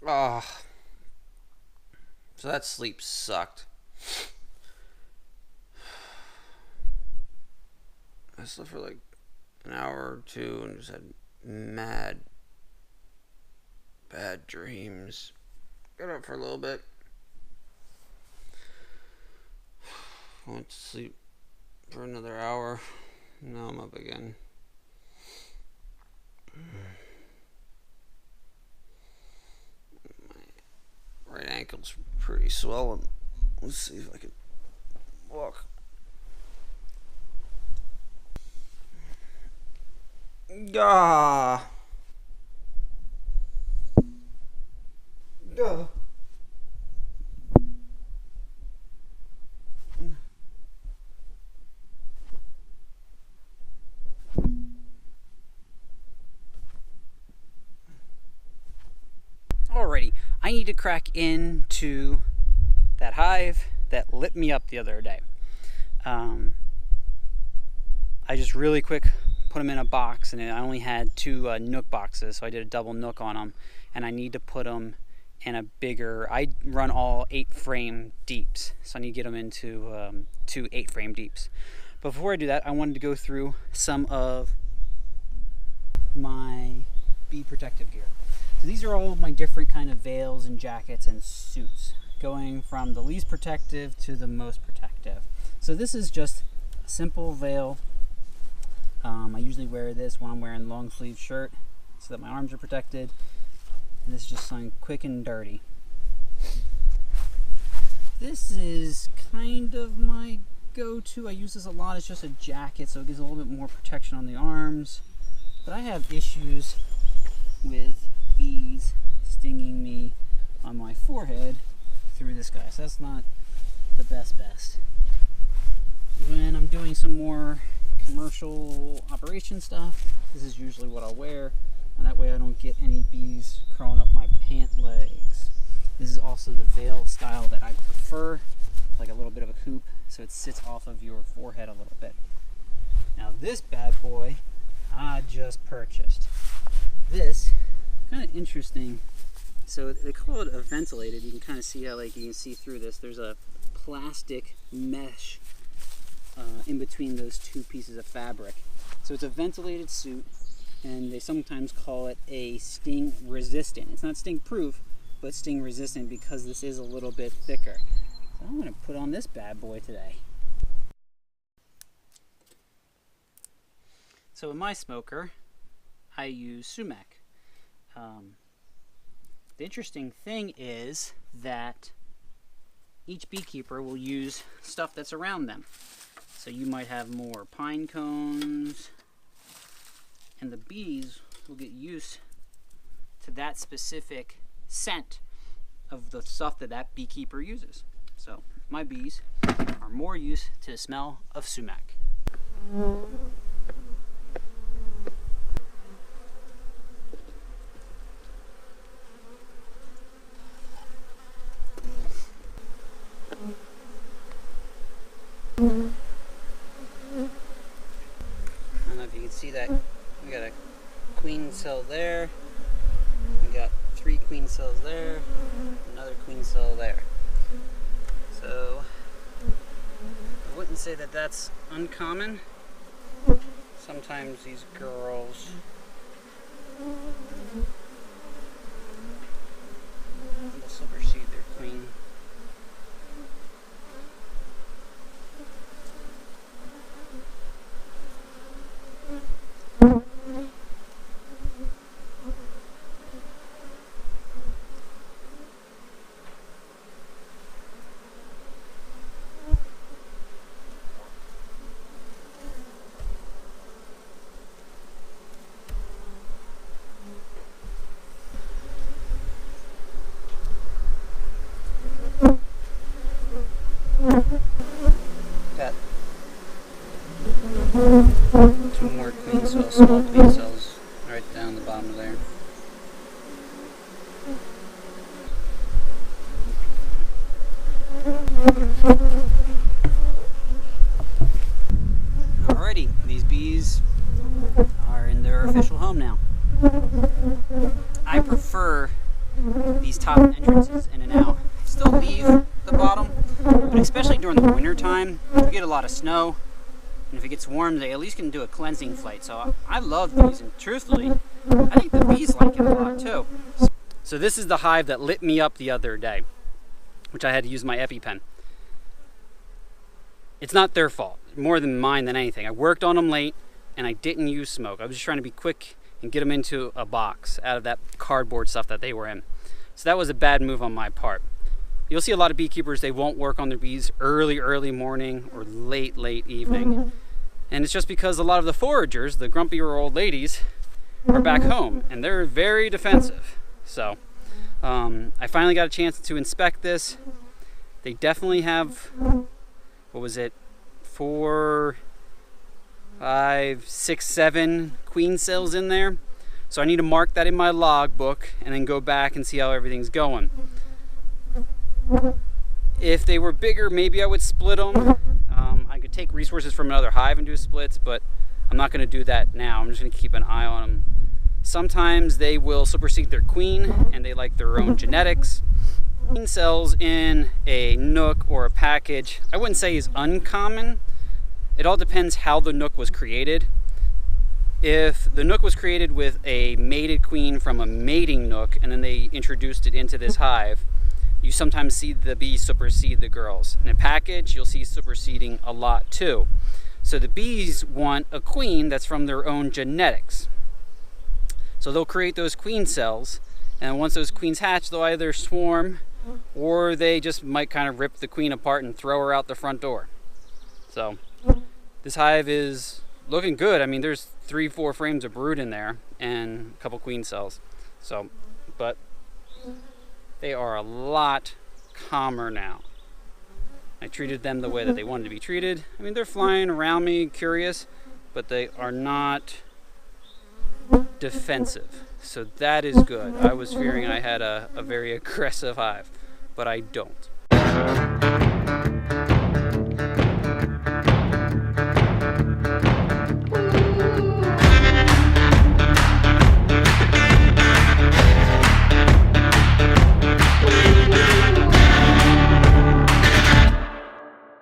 Oh, so that sleep sucked. I slept for like an hour or two and just had mad bad dreams. Got up for a little bit. Went to sleep for another hour. Now I'm up again. My right ankle's pretty swollen. Let's see if I can walk. Gah. Gah. Alrighty, I need to crack into that hive that lit me up the other day. I just really quick put them in a box, and I only had two nook boxes, so I did a double nook on them, and I need to put them in a bigger, I run all 8-frame deeps, so I need to get them into 2 8-frame deeps. But before I do that, I wanted to go through some of my bee protective gear. So these are all of my different kind of veils and jackets and suits, going from the least protective to the most protective. So this is just a simple veil. I usually wear this when I'm wearing a long sleeve shirt so that my arms are protected. And this is just something quick and dirty. This is kind of my go-to. I use this a lot. It's just a jacket, so it gives a little bit more protection on the arms. But I have issues with bees stinging me on my forehead through this guy, so that's not the best. When I'm doing some more commercial operation stuff, this is usually what I'll wear, and that way I don't get any bees crawling up my pant legs. This is also the veil style that I prefer, like a little bit of a hoop, so it sits off of your forehead a little bit. Now this bad boy I just purchased. This kind of interesting. So they call it a ventilated. You can kind of see how, like, you can see through this. There's a plastic mesh in between those two pieces of fabric. So it's a ventilated suit, and they sometimes call it a sting resistant. It's not sting proof, but sting resistant because this is a little bit thicker. So I'm going to put on this bad boy today. So in my smoker, I use sumac. The interesting thing is that each beekeeper will use stuff that's around them. So you might have more pine cones, and the bees will get used to that specific scent of the stuff that that beekeeper uses. So my bees are more used to the smell of sumac. I don't know if you can see that. We got a queen cell there. We got 3 queen cells there. Another queen cell there. So I wouldn't say that that's uncommon. Sometimes these girls will supersede their queen. Got 2 more queen cells, small queen cells, right down the bottom of there. Alrighty, these bees are in their official home now. I prefer these top entrances in and out. Still leave the bottom, but especially during the winter time, you get a lot of snow, and if it gets warm, they at least can do a cleansing flight. So I love these, and truthfully, I think the bees like it a lot too. So this is the hive that lit me up the other day, which I had to use my EpiPen. It's not their fault, more than mine than anything. I worked on them late, and I didn't use smoke. I was just trying to be quick and get them into a box out of that cardboard stuff that they were in. So that was a bad move on my part. You'll see a lot of beekeepers, they won't work on their bees early morning or late evening. And it's just because a lot of the foragers, the grumpier old ladies, are back home, and they're very defensive. So I finally got a chance to inspect this. They definitely have, what was it, 4, 5, 6, 7 queen cells in there. So I need to mark that in my log book and then go back and see how everything's going. If they were bigger, maybe I would split them. I could take resources from another hive and do splits, but I'm not going to do that now. I'm just going to keep an eye on them. Sometimes they will supersede their queen, and they like their own genetics. Queen cells in a nook or a package, I wouldn't say is uncommon. It all depends how the nook was created. If the nook was created with a mated queen from a mating nook, and then they introduced it into this hive, you sometimes see the bees supersede the girls. In a package, you'll see superseding a lot too. So the bees want a queen that's from their own genetics. So they'll create those queen cells, and once those queens hatch, they'll either swarm, or they just might kind of rip the queen apart and throw her out the front door. So this hive is looking good. I mean, there's 3-4 frames of brood in there and a couple queen cells. So, but they are a lot calmer now. I treated them the way that they wanted to be treated. I mean, they're flying around me, curious, but they are not defensive. So that is good. I was fearing I had a very aggressive hive, but I don't.